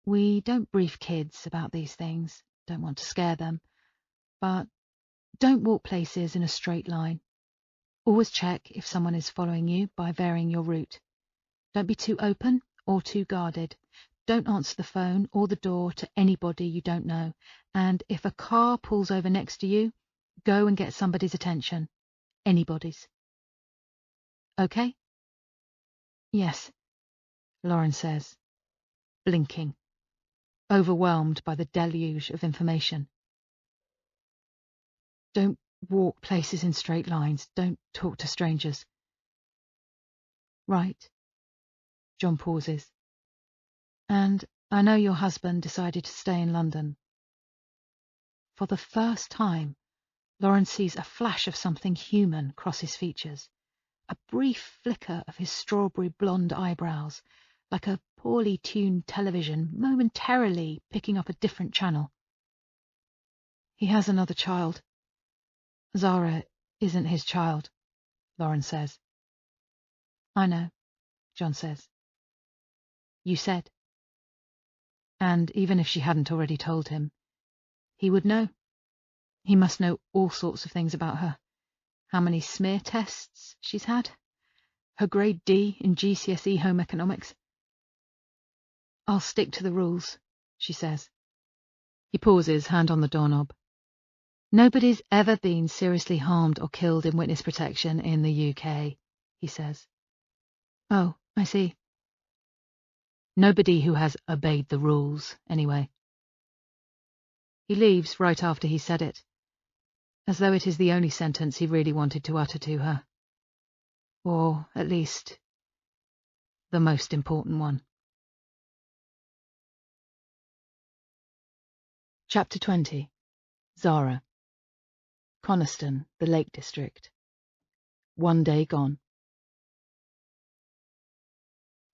we don't brief kids about these things, don't want to scare them, but don't walk places in a straight line. Always check if someone is following you by varying your route. Don't be too open or too guarded. Don't answer the phone or the door to anybody you don't know. And if a car pulls over next to you, go and get somebody's attention. Anybody's. Okay? Yes, Lauren says, blinking, overwhelmed by the deluge of information. Don't walk places in straight lines. Don't talk to strangers. Right. John pauses. And I know your husband decided to stay in London. For the first time, Lauren sees a flash of something human cross his features, a brief flicker of his strawberry blonde eyebrows, like a poorly tuned television momentarily picking up a different channel. He has another child. Zara isn't his child, Lauren says. I know, John says. You said. And even if she hadn't already told him, he would know. He must know all sorts of things about her. How many smear tests she's had. Her grade D in GCSE home economics. I'll stick to the rules, she says. He pauses, hand on the doorknob. Nobody's ever been seriously harmed or killed in witness protection in the UK, he says. Oh, I see. Nobody who has obeyed the rules, anyway. He leaves right after he said it, as though it is the only sentence he really wanted to utter to her. Or, at least, the most important one. Chapter 20. Zara. Coniston, the Lake District. One day gone.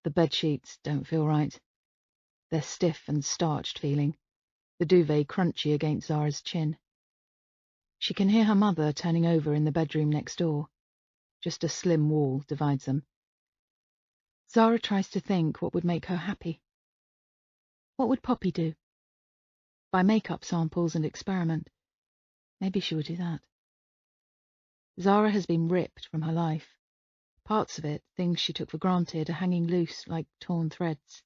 The bedsheets don't feel right. They're stiff and starched feeling, the duvet crunchy against Zara's chin. She can hear her mother turning over in the bedroom next door. Just a slim wall divides them. Zara tries to think what would make her happy. What would Poppy do? Buy makeup samples and experiment. Maybe she would do that. Zara has been ripped from her life. Parts of it, things she took for granted, are hanging loose like torn threads.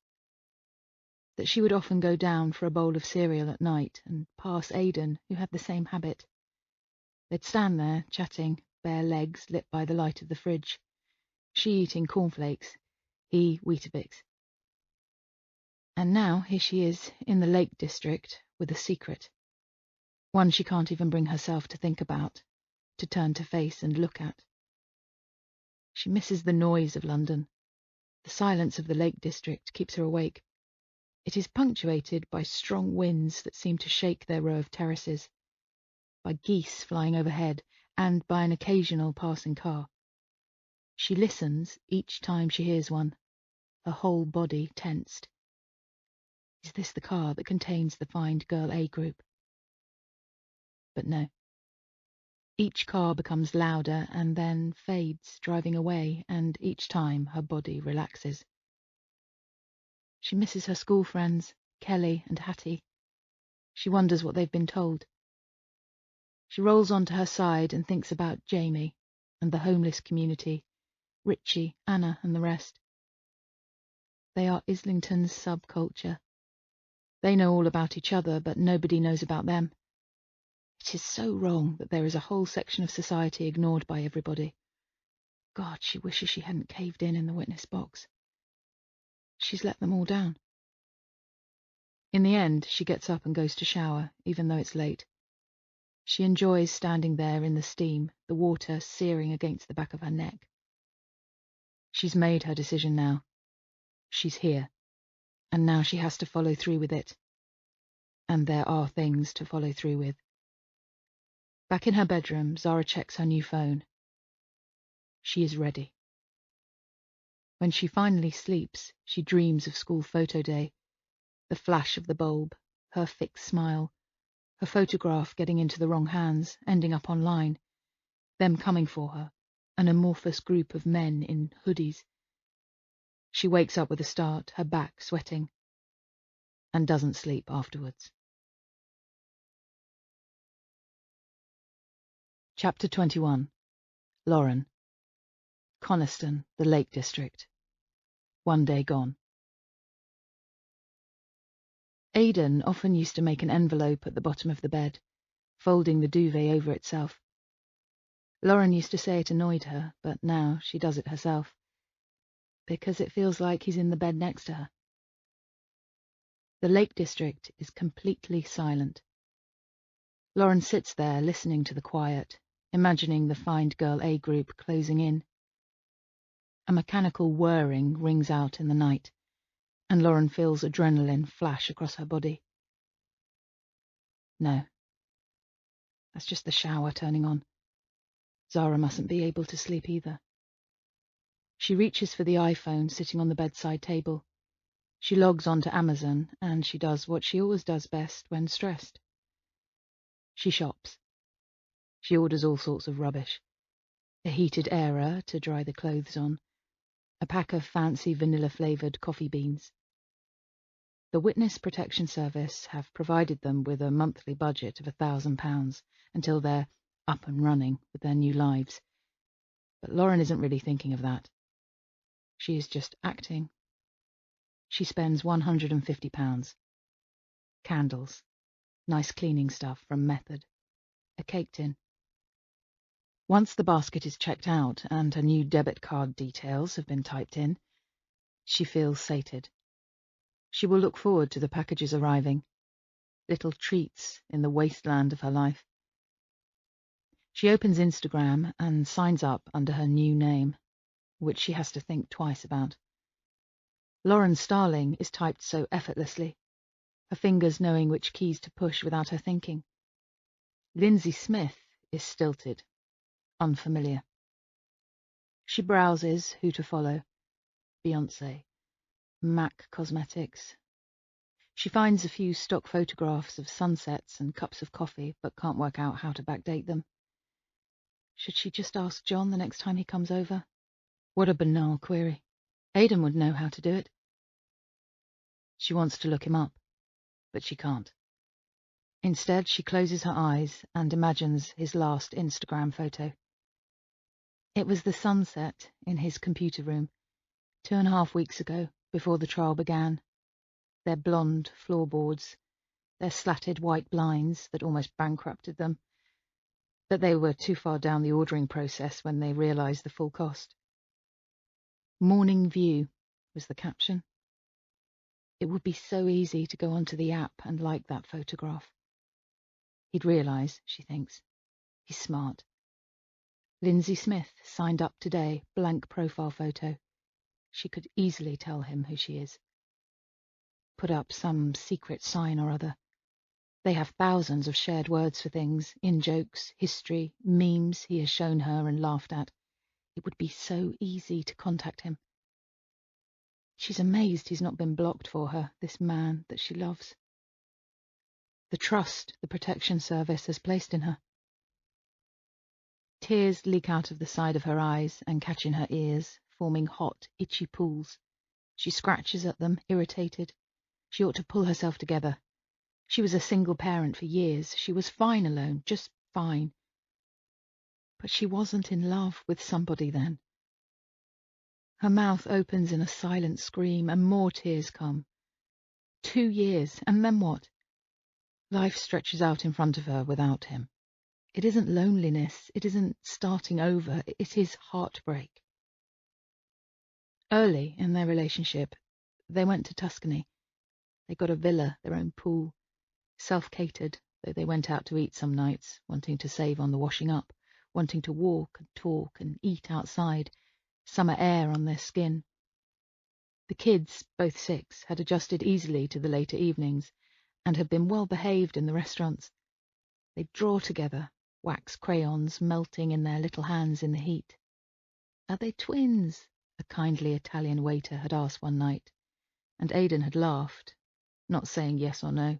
That she would often go down for a bowl of cereal at night and pass Aidan, who had the same habit. They'd stand there, chatting, bare legs lit by the light of the fridge. She eating cornflakes, he Weetabix. And now here she is, in the Lake District, with a secret. One she can't even bring herself to think about, to turn to face and look at. She misses the noise of London. The silence of the Lake District keeps her awake. It is punctuated by strong winds that seem to shake their row of terraces, by geese flying overhead, and by an occasional passing car. She listens each time she hears one, her whole body tensed. Is this the car that contains the Find Girl A group? But no. Each car becomes louder and then fades, driving away, and each time her body relaxes. She misses her school friends, Kelly and Hattie. She wonders what they've been told. She rolls onto her side and thinks about Jamie and the homeless community, Richie, Anna and the rest. They are Islington's subculture. They know all about each other, but nobody knows about them. It is so wrong that there is a whole section of society ignored by everybody. God, she wishes she hadn't caved in the witness box. She's let them all down. In the end, she gets up and goes to shower, even though it's late. She enjoys standing there in the steam, the water searing against the back of her neck. She's made her decision now. She's here, and now she has to follow through with it. And there are things to follow through with. Back in her bedroom, Zara checks her new phone. She is ready. When she finally sleeps, she dreams of school photo day, the flash of the bulb, her fixed smile, her photograph getting into the wrong hands, ending up online, them coming for her, an amorphous group of men in hoodies. She wakes up with a start, her back sweating, and doesn't sleep afterwards. Chapter 21. Lauren. Coniston, the Lake District. One day gone. Aidan often used to make an envelope at the bottom of the bed, folding the duvet over itself. Lauren used to say it annoyed her, but now she does it herself, because it feels like he's in the bed next to her. The Lake District is completely silent. Lauren sits there listening to the quiet, imagining the Find Girl A group closing in. A mechanical whirring rings out in the night, and Lauren feels adrenaline flash across her body. No. That's just the shower turning on. Zara mustn't be able to sleep either. She reaches for the iPhone sitting on the bedside table. She logs on to Amazon, and she does what she always does best when stressed. She shops. She orders all sorts of rubbish. A heated airer to dry the clothes on. A pack of fancy vanilla-flavoured coffee beans. The Witness Protection Service have provided them with a monthly budget of £1,000 until they're up and running with their new lives. But Lauren isn't really thinking of that. She is just acting. She spends £150. Candles. Nice cleaning stuff from Method. A cake tin. Once the basket is checked out and her new debit card details have been typed in, she feels sated. She will look forward to the packages arriving, little treats in the wasteland of her life. She opens Instagram and signs up under her new name, which she has to think twice about. Lauren Starling is typed so effortlessly, her fingers knowing which keys to push without her thinking. Lindsay Smith is stilted, unfamiliar. She browses who to follow. Beyoncé, MAC Cosmetics. She finds a few stock photographs of sunsets and cups of coffee, but can't work out how to backdate them. Should she just ask John the next time he comes over? What a banal query. Aidan would know how to do it. She wants to look him up, but she can't. Instead, she closes her eyes and imagines his last Instagram photo. It was the sunset in his computer room, 2.5 weeks ago, before the trial began. Their blonde floorboards, their slatted white blinds that almost bankrupted them, but they were too far down the ordering process when they realised the full cost. Morning view was the caption. It would be so easy to go onto the app and like that photograph. He'd realise, she thinks. He's smart. Lindsay Smith signed up today, blank profile photo. She could easily tell him who she is. Put up some secret sign or other. They have thousands of shared words for things, in-jokes, history, memes he has shown her and laughed at. It would be so easy to contact him. She's amazed he's not been blocked for her, this man that she loves. The trust the Protection Service has placed in her. Tears leak out of the side of her eyes and catch in her ears, forming hot, itchy pools. She scratches at them, irritated. She ought to pull herself together. She was a single parent for years. She was fine alone, just fine. But she wasn't in love with somebody then. Her mouth opens in a silent scream, and more tears come. 2 years, and then what? Life stretches out in front of her without him. It isn't loneliness, it isn't starting over, it is heartbreak. Early in their relationship, they went to Tuscany. They got a villa, their own pool, self-catered, though they went out to eat some nights, wanting to save on the washing up, wanting to walk and talk and eat outside, summer air on their skin. The kids, both 6, had adjusted easily to the later evenings and had been well behaved in the restaurants. They'd draw together, wax crayons melting in their little hands in the heat. "Are they twins?" a kindly Italian waiter had asked one night, and Aidan had laughed, not saying yes or no.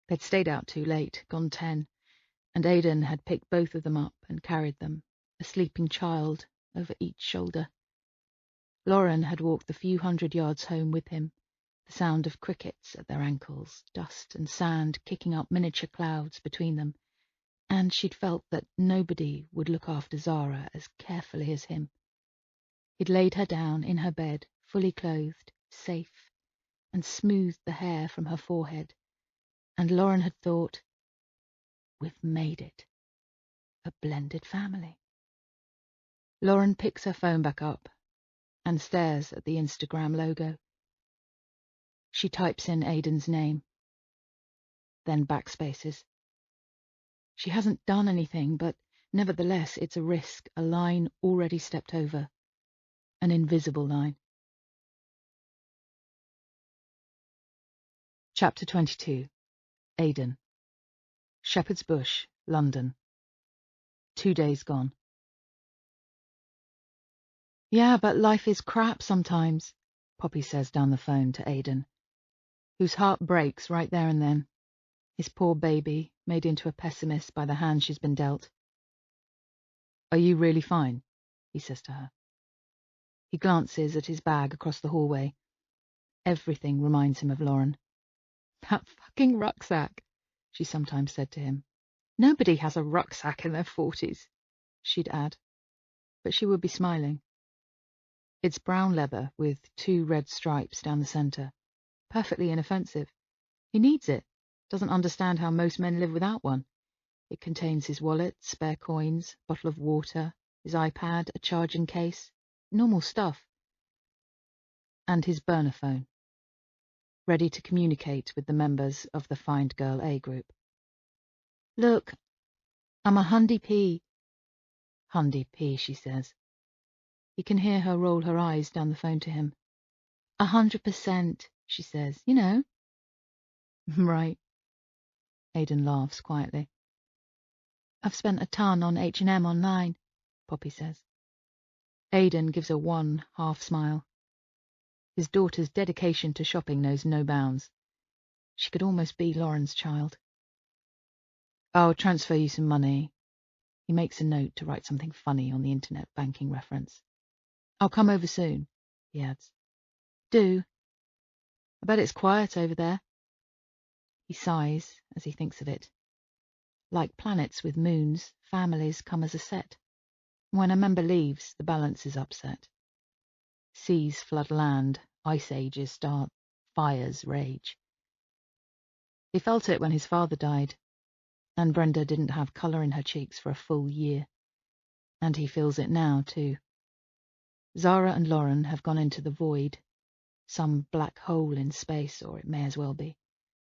They'd stayed out too late, gone 10, and Aidan had picked both of them up and carried them, a sleeping child, over each shoulder. Lauren had walked the few hundred yards home with him, the sound of crickets at their ankles, dust and sand kicking up miniature clouds between them, and she'd felt that nobody would look after Zara as carefully as him. He'd laid her down in her bed, fully clothed, safe, and smoothed the hair from her forehead, and Lauren had thought, "We've made it. A blended family." Lauren picks her phone back up and stares at the Instagram logo. She types in Aidan's name, then backspaces. She hasn't done anything, but nevertheless it's a risk, a line already stepped over, an invisible line. Chapter 22. Aidan. Shepherd's Bush, London. 2 days gone. "Yeah, but life is crap sometimes," Poppy says down the phone to Aidan, whose heart breaks right there and then. His poor baby, made into a pessimist by the hand she's been dealt. "Are you really fine?" he says to her. He glances at his bag across the hallway. Everything reminds him of Lauren. "That fucking rucksack," she sometimes said to him. "Nobody has a rucksack in their 40s, she'd add, but she would be smiling. It's brown leather with 2 red stripes down the centre. Perfectly inoffensive. He needs it. Doesn't understand how most men live without one. It contains his wallet, spare coins, bottle of water, his iPad, a charging case. Normal stuff. And his burner phone. Ready to communicate with the members of the Find Girl A group. "Look, I'm a Hundy P." "Hundy P," she says. He can hear her roll her eyes down the phone to him. 100%, she says. "You know." "Right." Aidan laughs quietly. "I've spent a ton on H&M online," Poppy says. Aidan gives a wan half smile. His daughter's dedication to shopping knows no bounds. She could almost be Lauren's child. "I'll transfer you some money." He makes a note to write something funny on the internet banking reference. "I'll come over soon," he adds. "Do. I bet it's quiet over there." He sighs as he thinks of it. Like planets with moons, families come as a set. When a member leaves, the balance is upset. Seas flood land, ice ages start, fires rage. He felt it when his father died, and Brenda didn't have colour in her cheeks for a full year. And he feels it now, too. Zara and Lauren have gone into the void, some black hole in space, or it may as well be.